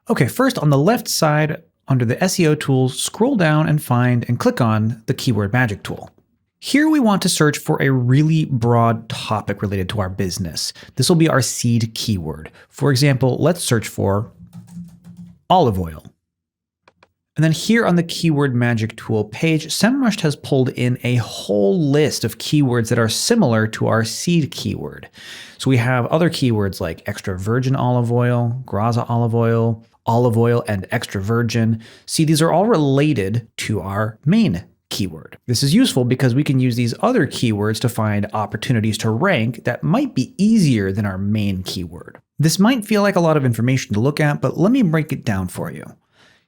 Okay, first on the left side, under the SEO tools, scroll down and find and click on the Keyword Magic Tool. Here we want to search for a really broad topic related to our business. This will be our seed keyword. For example, let's search for olive oil. And then here on the Keyword Magic Tool page, Semrush has pulled in a whole list of keywords that are similar to our seed keyword. So we have other keywords like extra virgin olive oil, Graza olive oil and extra virgin. See, these are all related to our main keyword. This is useful because we can use these other keywords to find opportunities to rank that might be easier than our main keyword. This might feel like a lot of information to look at, but let me break it down for you.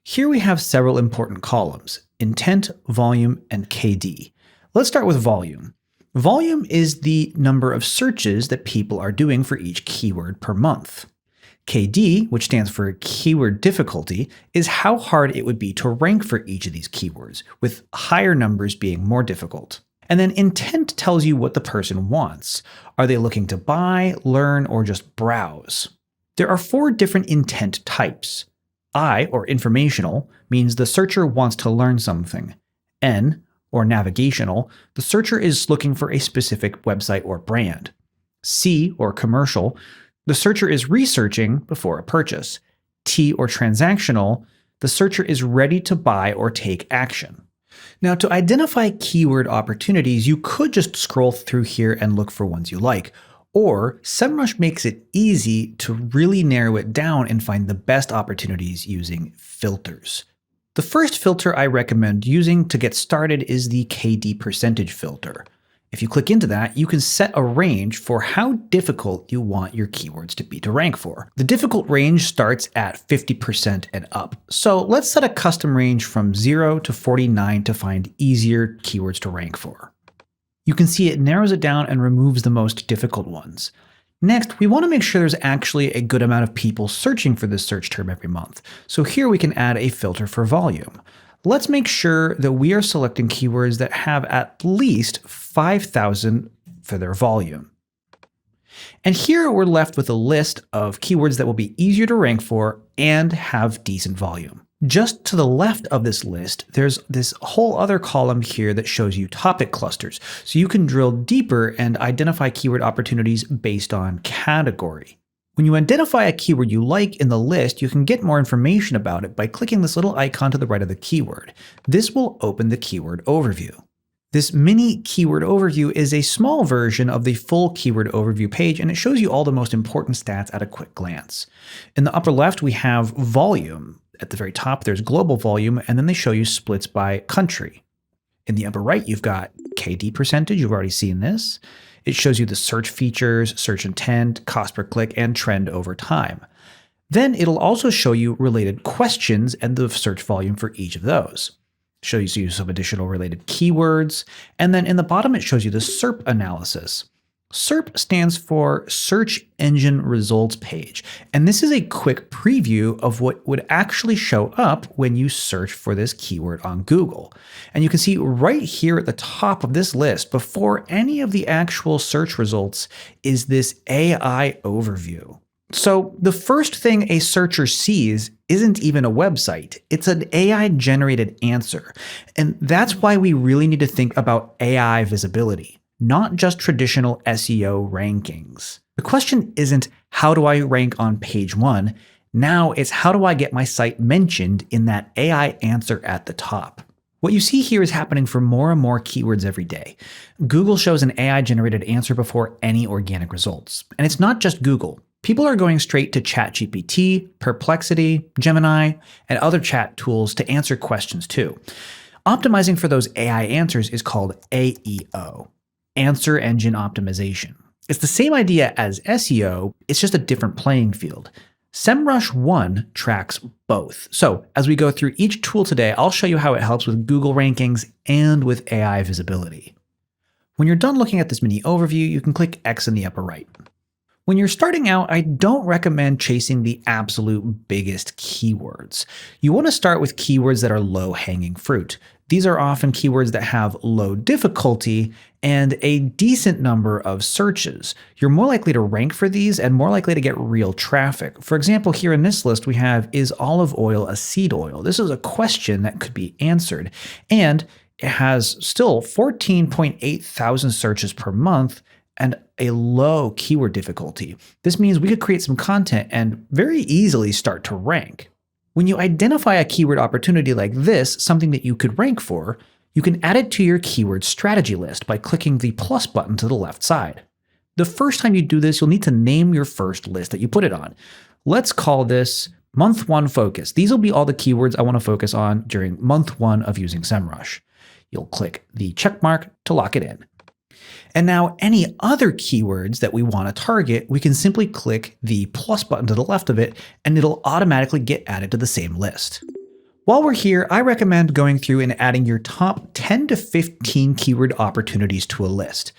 Here we have several important columns: intent, volume, and KD. Let's start with volume. Volume is the number of searches that people are doing for each keyword per month. KD, which stands for keyword difficulty, is how hard it would be to rank for each of these keywords, with higher numbers being more difficult. And then intent tells you what the person wants. Are they looking to buy, learn, or just browse? There are 4 different intent types. I, or informational, means the searcher wants to learn something. N, or navigational, the searcher is looking for a specific website or brand. C, or commercial, the searcher is researching before a purchase. T, or transactional, the searcher is ready to buy or take action. Now, to identify keyword opportunities, you could just scroll through here and look for ones you like. Or Semrush makes it easy to really narrow it down and find the best opportunities using filters. The first filter I recommend using to get started is the KD percentage filter. If you click into that, you can set a range for how difficult you want your keywords to be to rank for. The difficult range starts at 50% and up. So let's set a custom range from 0 to 49 to find easier keywords to rank for. You can see it narrows it down and removes the most difficult ones. Next, we want to make sure there's actually a good amount of people searching for this search term every month. So here we can add a filter for volume. Let's make sure that we are selecting keywords that have at least 5,000 for their volume. And here we're left with a list of keywords that will be easier to rank for and have decent volume. Just to the left of this list, there's this whole other column here that shows you topic clusters, so you can drill deeper and identify keyword opportunities based on category. When you identify a keyword you like in the list, you can get more information about it by clicking this little icon to the right of the keyword. This will open the keyword overview. This mini keyword overview is a small version of the full keyword overview page, and it shows you all the most important stats at a quick glance. In the upper left, we have volume. At the very top, there's global volume, and then they show you splits by country. In the upper right, you've got KD percentage. You've already seen this. It shows you the search features, search intent, cost per click, and trend over time. Then it'll also show you related questions and the search volume for each of those. It shows you some additional related keywords. And then in the bottom, it shows you the SERP analysis. SERP stands for Search Engine Results Page, and this is a quick preview of what would actually show up when you search for this keyword on Google. And you can see right here at the top of this list, before any of the actual search results, is this AI overview. So the first thing a searcher sees isn't even a website, it's an AI-generated answer. And that's why we really need to think about AI visibility, not just traditional SEO rankings. The question isn't, how do I rank on page 1? Now it's, how do I get my site mentioned in that AI answer at the top? What you see here is happening for more and more keywords every day. Google shows an AI-generated answer before any organic results. And it's not just Google. People are going straight to ChatGPT, Perplexity, Gemini, and other chat tools to answer questions too. Optimizing for those AI answers is called AEO. Answer Engine Optimization. It's the same idea as SEO, it's just a different playing field. Semrush One tracks both. So as we go through each tool today, I'll show you how it helps with Google rankings and with AI visibility. When you're done looking at this mini overview, you can click X in the upper right. When you're starting out, I don't recommend chasing the absolute biggest keywords. You want to start with keywords that are low-hanging fruit. These are often keywords that have low difficulty and a decent number of searches. You're more likely to rank for these and more likely to get real traffic. For example, here in this list, we have, is olive oil a seed oil? This is a question that could be answered. And it has still 14.8 thousand searches per month and a low keyword difficulty. This means we could create some content and very easily start to rank. When you identify a keyword opportunity like this, something that you could rank for, you can add it to your keyword strategy list by clicking the plus button to the left side. The first time you do this, you'll need to name your first list that you put it on. Let's call this month 1 focus. These will be all the keywords I want to focus on during month 1 of using Semrush. You'll click the check mark to lock it in. And now any other keywords that we want to target, we can simply click the plus button to the left of it, and it'll automatically get added to the same list. While we're here, I recommend going through and adding your top 10 to 15 keyword opportunities to a list.